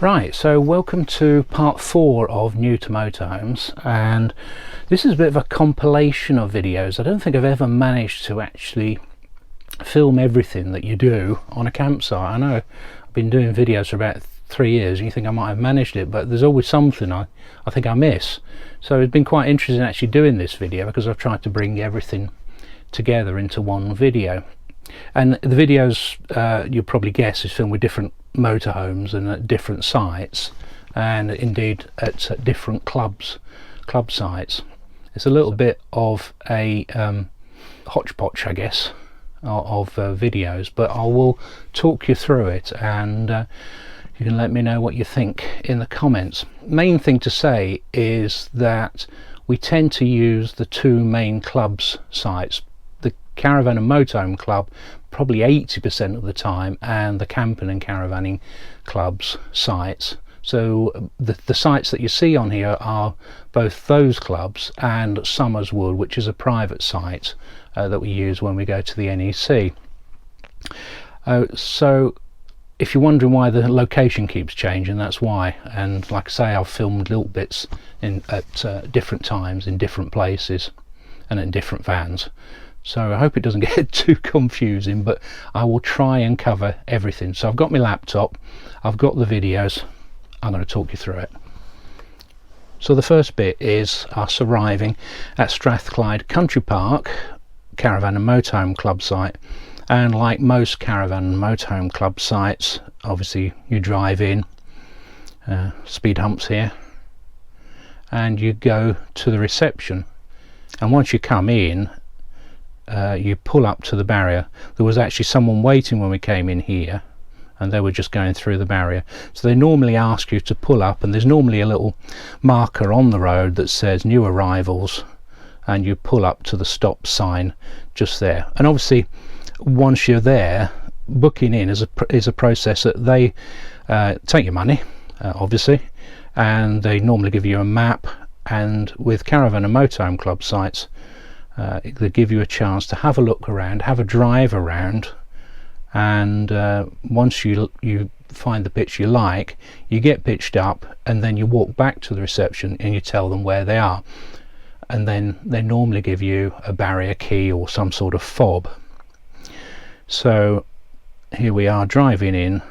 Right, so welcome to part 4 of New to Motorhomes, and this is a bit of a compilation of videos. I don't think I've ever managed to actually film everything that you do on a campsite. I know I've been doing videos for about 3 years and you think I might have managed it, but there's always something I think I miss. So it's been quite interesting actually doing this video because I've tried to bring everything together into one video. And the videos, you'll probably guess, is filmed with different motorhomes and at different sites, and indeed at different club sites. It's a little bit of a hodgepodge, I guess, of videos, but I will talk you through it, and you can let me know what you think in the comments. Main thing to say is that we tend to use the two main clubs sites, the Caravan and Motorhome Club probably 80% of the time, and the camping and caravanning clubs sites. So the sites that you see on here are both those clubs and Somerswood, which is a private site that we use when we go to the NEC. So if you're wondering why the location keeps changing, that's why. And like I say, I've filmed little bits at different times in different places and in different vans. So I hope it doesn't get too confusing, but I will try and cover everything. So I've got my laptop, I've got the videos, I'm going to talk you through it. So the first bit is us arriving at Strathclyde Country Park, Caravan and Motorhome Club site. And like most Caravan and Motorhome Club sites, obviously you drive in, speed humps here, and you go to the reception. And once you come in, you pull up to the barrier. There was actually someone waiting when we came in here, and they were just going through the barrier. So they normally ask you to pull up, and there's normally a little marker on the road that says new arrivals, and you pull up to the stop sign just there. And obviously once you're there, booking in is a process that they take your money, obviously, and they normally give you a map. And with Caravan and Motorhome Club sites, they give you a chance to have a look around, have a drive around, and once you find the pitch you like, you get pitched up, and then you walk back to the reception and you tell them where they are, and then they normally give you a barrier key or some sort of fob. So here we are driving in,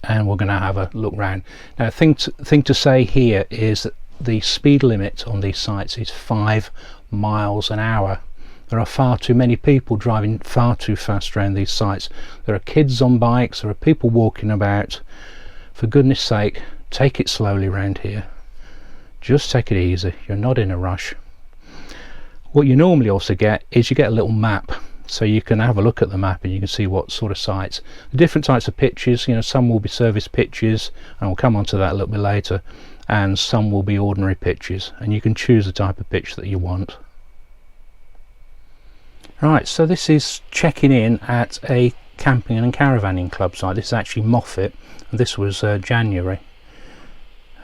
and we're going to have a look round. Now, thing to say here is that the speed limit on these sites is 5 miles an hour. There are far too many people driving far too fast around these sites. There are kids on bikes, there are people walking about. For goodness sake, take it slowly around here. Just take it easy, you're not in a rush. What you normally also get is you get a little map, so you can have a look at the map and you can see what sort of sites, the different types of pitches. You know, some will be service pitches, and we'll come on to that a little bit later, and some will be ordinary pitches, and you can choose the type of pitch that you want. Right, so this is checking in at a camping and caravanning club site. This is actually Moffat, and this was January,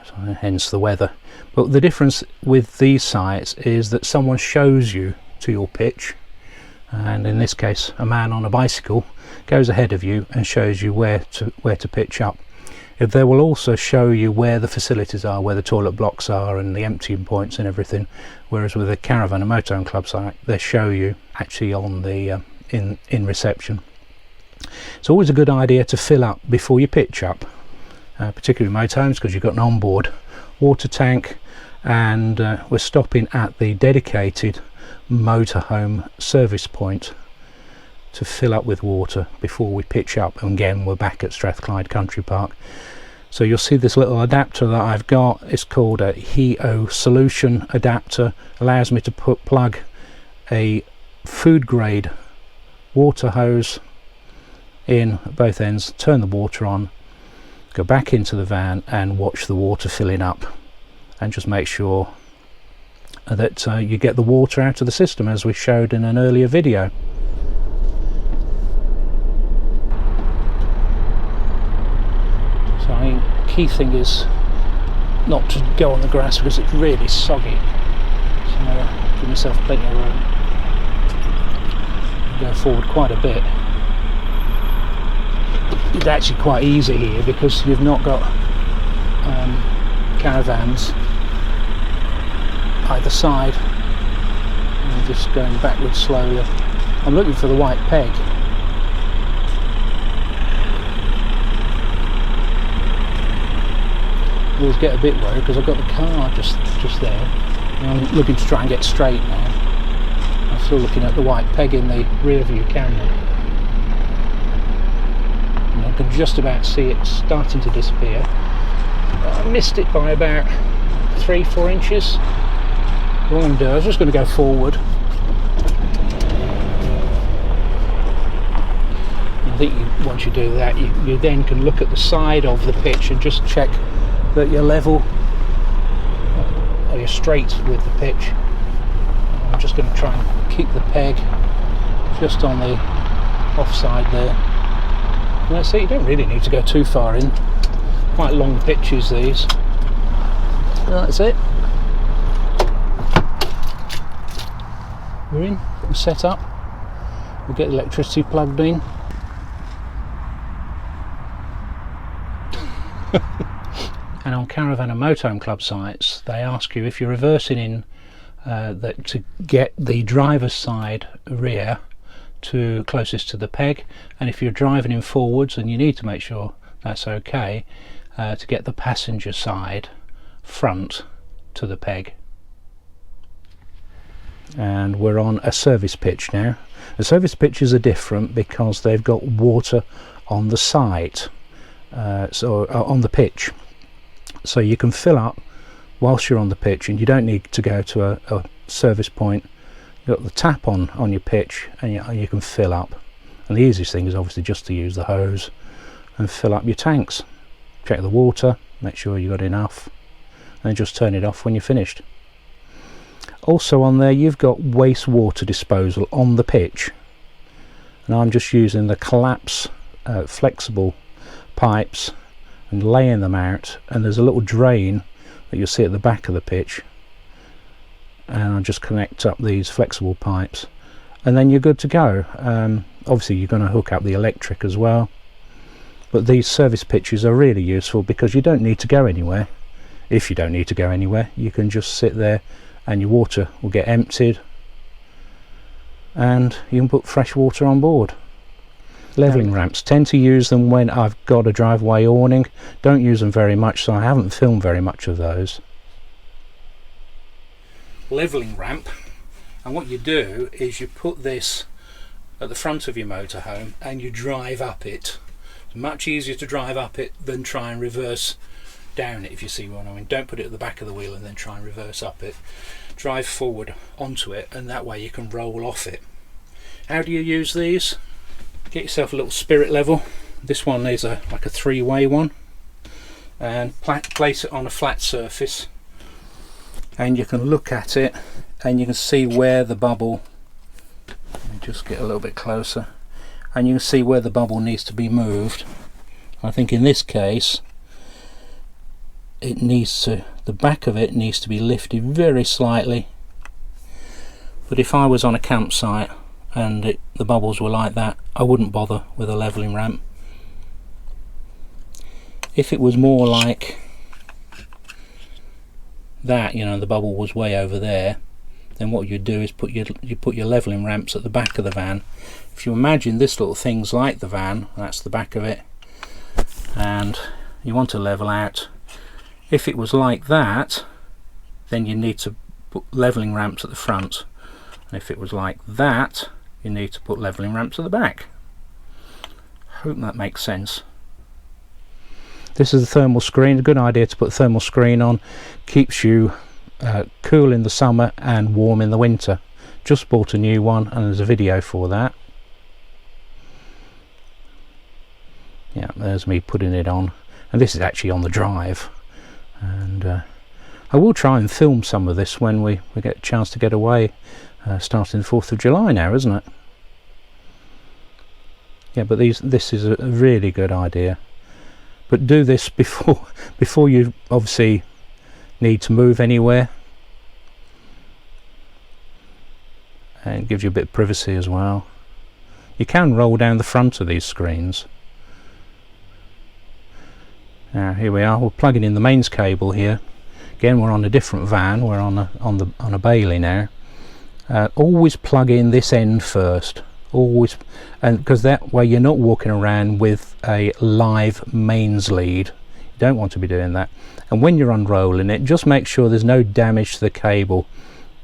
so hence the weather. But the difference with these sites is that someone shows you to your pitch, and in this case a man on a bicycle goes ahead of you and shows you where to pitch up. They will also show you where the facilities are, where the toilet blocks are and the emptying points and everything, whereas with a Caravan and Motorhome Club site they show you actually on the in reception. It's always a good idea to fill up before you pitch up, particularly motorhomes, because you've got an onboard water tank, and we're stopping at the dedicated motorhome service point to fill up with water before we pitch up. And again, we're back at Strathclyde Country Park. So you'll see this little adapter that I've got. It's called a HEO solution adapter. Allows me to plug a food grade water hose in at both ends, turn the water on, go back into the van and watch the water filling up, and just make sure that you get the water out of the system, as we showed in an earlier video. So I mean, key thing is not to go on the grass because it's really soggy, so give myself plenty of room. Go forward quite a bit. It's actually quite easy here because you've not got Caravans either side. I'm just going backwards slowly. I'm looking for the white peg. I always get a bit worried because I've got the car just there. And I'm looking to try and get straight now. I'm still looking at the white peg in the rear view camera. And I can just about see it starting to disappear. I missed it by about 3-4 inches. What I'm going to do, I was just going to go forward. I think once you do that, you then can look at the side of the pitch and just check that you're level, or you're straight with the pitch. I'm just going to try and keep the peg just on the offside there. And let's see, you don't really need to go too far in. Quite long pitches these. That's it. We're in, we're set up. We'll get the electricity plugged in. And on Caravan and Motorhome Club sites, they ask you if you're reversing in that to get the driver's side rear to closest to the peg, and if you're driving in forwards, and you need to make sure that's okay, to get the passenger side front to the peg. And we're on a service pitch now. The service pitches are different because they've got water on the side, on the pitch. So you can fill up whilst you're on the pitch, and you don't need to go to a service point. You've got the tap on your pitch, and you can fill up. And the easiest thing is obviously just to use the hose and fill up your tanks. Check the water, make sure you've got enough, and then just turn it off when you're finished. Also on there you've got wastewater disposal on the pitch, and I'm just using the Collapz flexible pipes and laying them out, and there's a little drain that you'll see at the back of the pitch, and I'll just connect up these flexible pipes, and then you're good to go. Obviously you're going to hook up the electric as well, but these service pitches are really useful because you don't need to go anywhere. If you don't need to go anywhere, you can just sit there and your water will get emptied, and you can put fresh water on board. Levelling ramps, tend to use them when I've got a driveway awning. Don't use them very much, so I haven't filmed very much of those. Levelling ramp, and what you do is you put this at the front of your motorhome and you drive up it. It's much easier to drive up it than try and reverse down it, if you see what I mean. Don't put it at the back of the wheel and then try and reverse up it. Drive forward onto it, and that way you can roll off it. How do you use these? Get yourself a little spirit level. This one is like a 3-way one, and place it on a flat surface, and you can look at it and you can see where the bubble, let me just get a little bit closer, and you can see where the bubble needs to be moved. I think in this case it needs to, the back of it needs to be lifted very slightly, but if I was on a campsite and the bubbles were like that, I wouldn't bother with a levelling ramp. If it was more like that, you know, the bubble was way over there, then what you'd do is you put your levelling ramps at the back of the van. If you imagine this little thing's like the van, that's the back of it, and you want to level out. If it was like that, then you need to put levelling ramps at the front, and if it was like that, you need to put levelling ramps at the back. Hope that makes sense. This is the thermal screen. A good idea to put thermal screen on. Keeps you cool in the summer and warm in the winter. Just bought a new one, and there's a video for that. Yeah, there's me putting it on, and this is actually on the drive. And I will try and film some of this when we get a chance to get away, starting the 4th of July now, isn't it? Yeah, but this is a really good idea. But do this before you obviously need to move anywhere, and it gives you a bit of privacy as well. You can roll down the front of these screens. Now here we are, we're plugging in the mains cable here. Again, we're on a different van, we're on a Bailey now. Always plug in this end first, always, and because that way you're not walking around with a live mains lead. You don't want to be doing that. And when you're unrolling it, just make sure there's no damage to the cable,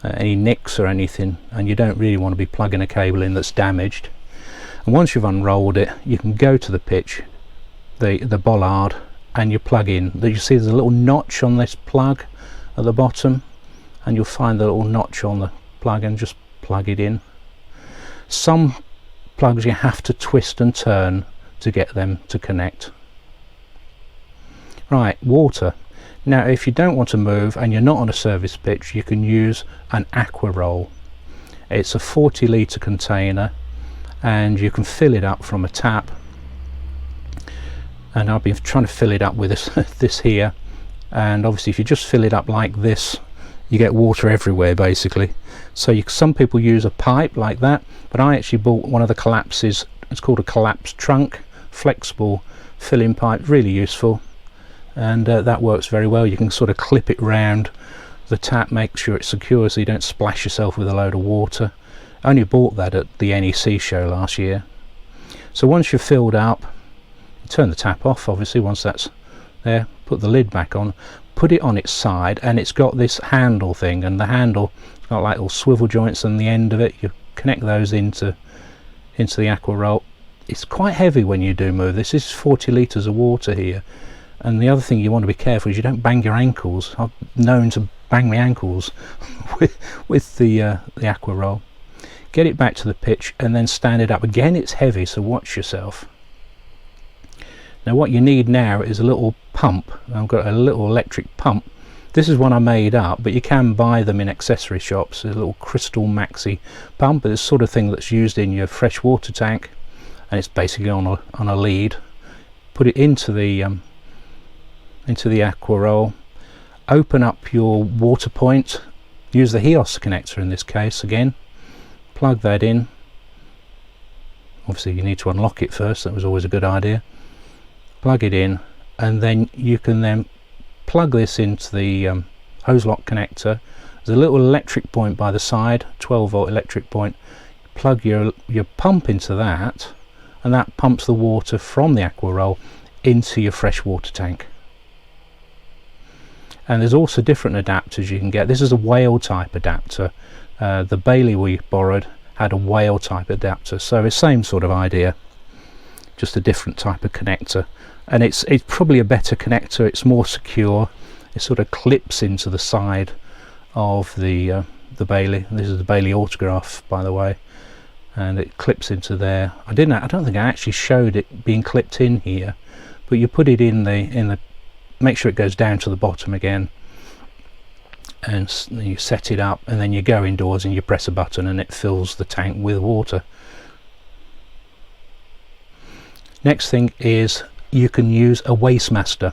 any nicks or anything, and you don't really want to be plugging a cable in that's damaged. And once you've unrolled it, you can go to the pitch, the bollard, and you plug in. You see there's a little notch on this plug at the bottom, and you'll find the little notch on the plug and just plug it in. Some plugs you have to twist and turn to get them to connect. Right, water. Now if you don't want to move and you're not on a service pitch, you can use an Aquaroll. It's a 40 litre container and you can fill it up from a tap, and I've been trying to fill it up with this here, and obviously if you just fill it up like this, you get water everywhere basically. So some people use a pipe like that, but I actually bought one of the Colapz's. It's called a Collapz trunk, flexible filling pipe, really useful, and that works very well. You can sort of clip it round the tap, make sure it's secure so you don't splash yourself with a load of water. I only bought that at the NEC show last year. So once you've filled up, turn the tap off obviously once that's there, put the lid back on, put it on its side, and it's got this handle thing, and the handle has got like little swivel joints on the end of it. You connect those into the Aquaroll. It's quite heavy when you do move. This is 40 litres of water here, and the other thing you want to be careful is you don't bang your ankles. I've known to bang my ankles with the Aquaroll. Get it back to the pitch and then stand it up. Again, it's heavy, so watch yourself. Now what you need now is a little pump. I've got a little electric pump. This is one I made up, but you can buy them in accessory shops. There's a little crystal maxi pump, but it's the sort of thing that's used in your freshwater tank, and it's basically on a lead. Put it into the Aquaroll, open up your water point, use the HEOS connector in this case again, plug that in. Obviously you need to unlock it first, that was always a good idea. Plug it in, and then you can then plug this into the hose lock connector. There's a little electric point by the side, 12 volt electric point. Plug your pump into that, and that pumps the water from the Aquaroll into your freshwater tank. And there's also different adapters you can get. This is a whale type adapter. The Bailey we borrowed had a whale type adapter, so it's same sort of idea, just a different type of connector, and it's probably a better connector. It's more secure. It sort of clips into the side of the Bailey. This is the Bailey autograph, by the way, and it clips into there. I don't think I actually showed it being clipped in here, but you put it in the make sure it goes down to the bottom again, and you set it up, and then you go indoors and you press a button and it fills the tank with water. Next thing is you can use a Wastemaster.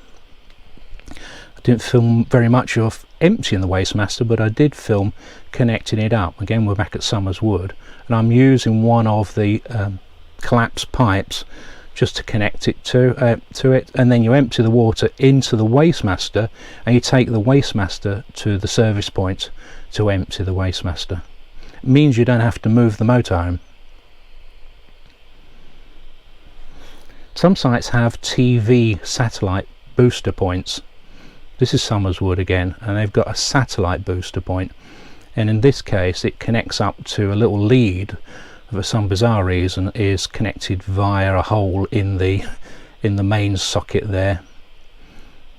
I didn't film very much of emptying the Wastemaster, but I did film connecting it up. Again, we're back at Summers Wood, and I'm using one of the Collapz pipes just to connect it to it, and then you empty the water into the Wastemaster, and you take the Wastemaster to the service point to empty the Wastemaster. It means you don't have to move the motorhome. Some sites have TV satellite booster points. This is Summers Wood again, and they've got a satellite booster point, and in this case it connects up to a little lead. For some bizarre reason is connected via a hole in the mains socket there,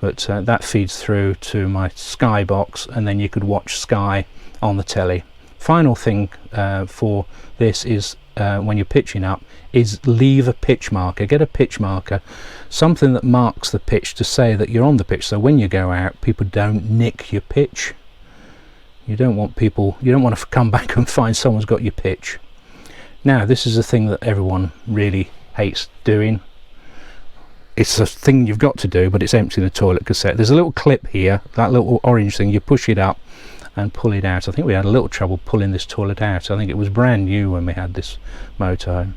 but that feeds through to my Sky box, and then you could watch Sky on the telly. Final thing for this is when you're pitching up is leave a pitch marker. Get a pitch marker, something that marks the pitch to say that you're on the pitch, so when you go out people don't nick your pitch. You don't want to come back and find someone's got your pitch. Now this is a thing that everyone really hates doing. It's a thing you've got to do, but it's emptying the toilet cassette. There's a little clip here, that little orange thing, you push it up and pull it out. I think we had a little trouble pulling this toilet out. I think it was brand new when we had this motorhome.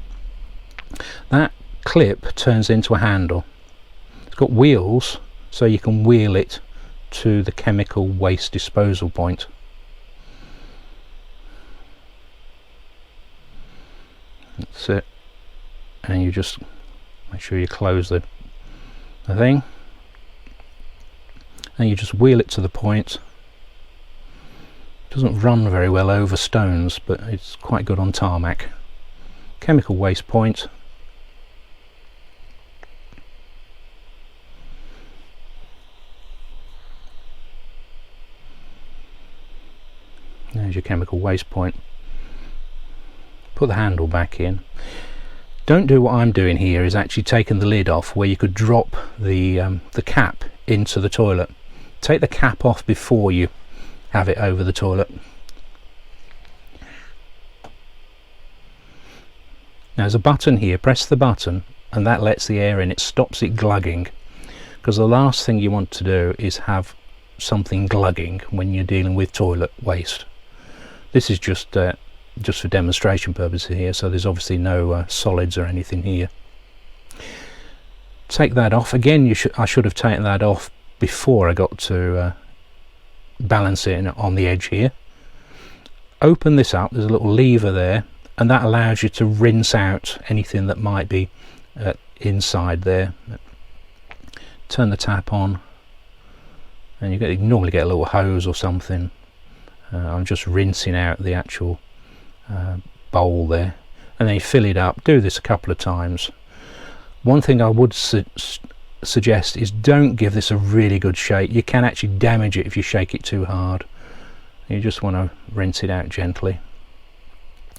That clip turns into a handle. It's got wheels so you can wheel it to the chemical waste disposal point. That's it, and you just make sure you close the thing, and you just wheel it to the point. Doesn't run very well over stones, but it's quite good on tarmac. Chemical waste point. There's your chemical waste point. Put the handle back in. Don't do what I'm doing here, is actually taking the lid off, where you could drop the cap into the toilet. Take the cap off before you have it over the toilet. Now there's a button here, press the button and that lets the air in, it stops it glugging, because the last thing you want to do is have something glugging when you're dealing with toilet waste. This is just for demonstration purposes here, so there's obviously no solids or anything here. Take that off again. I should have taken that off before I got to balance it on the edge here. Open this up, there's a little lever there, and that allows you to rinse out anything that might be inside there. Turn the tap on, and you normally get a little hose or something. I'm just rinsing out the actual bowl there, and then you fill it up. Do this a couple of times. One thing I would suggest is don't give this a really good shake. You can actually damage it if you shake it too hard. You just want to rinse it out gently,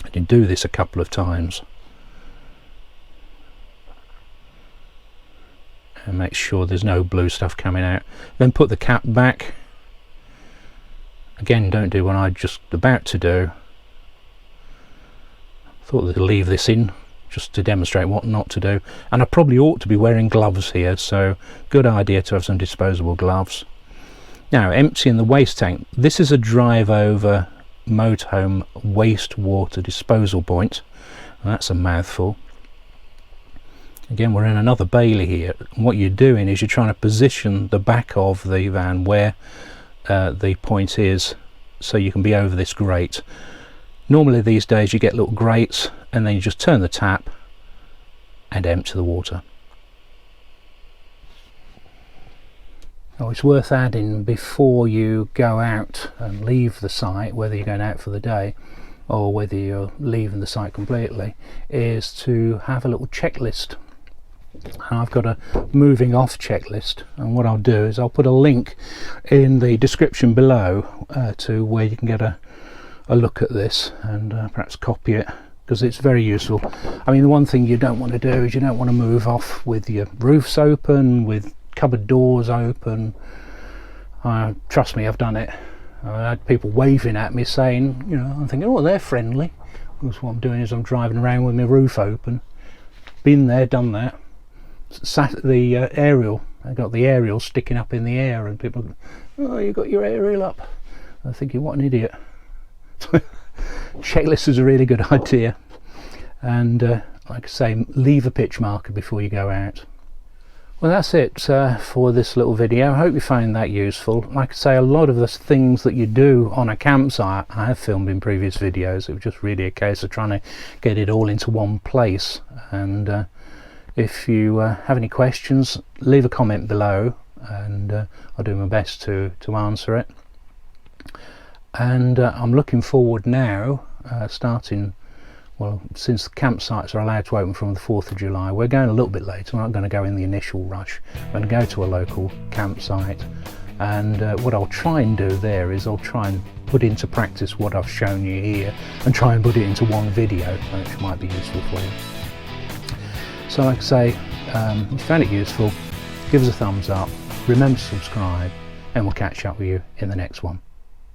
and you do this a couple of times and make sure there's no blue stuff coming out. Then put the cap back. Again, don't do what I'm just about to do. Thought they'd leave this in just to demonstrate what not to do, and I probably ought to be wearing gloves here, so good idea to have some disposable gloves. Now, emptying the waste tank. This is a drive over motorhome wastewater disposal point. That's a mouthful. Again, we're in another bailey here. What you're doing is you're trying to position the back of the van where the point is, so you can be over this grate. Normally these days you get little grates, and then you just turn the tap and empty the water. Oh, it's worth adding before you go out and leave the site, whether you're going out for the day or whether you're leaving the site completely, is to have a little checklist. I've got a moving off checklist, and what I'll do is I'll put a link in the description below to where you can get a look at this, and perhaps copy it, because it's very useful. I mean, the one thing you don't want to do is you don't want to move off with your roofs open, with cupboard doors open. Trust me, I've done it. I had people waving at me saying, you know, I'm thinking, oh, they're friendly, because what I'm doing is I'm driving around with my roof open. Been there, done that. Sat at the aerial, I got the aerial sticking up in the air, and people go, oh, you got your aerial up. I'm thinking, what an idiot. Checklist is a really good idea, and like I say, leave a pitch marker before you go out. Well, that's it for this little video. I hope you found that useful. Like I say, a lot of the things that you do on a campsite I have filmed in previous videos. It was just really a case of trying to get it all into one place, and if you have any questions, leave a comment below, and I'll do my best to answer it. And I'm looking forward now, starting, well, since the campsites are allowed to open from the 4th of July, we're going a little bit later. We're not going to go in the initial rush. We're going to go to a local campsite, and what I'll try and do there is I'll try and put into practice what I've shown you here, and try and put it into one video, which might be useful for you. So like I say, if you found it useful, give us a thumbs up, remember to subscribe, and we'll catch up with you in the next one.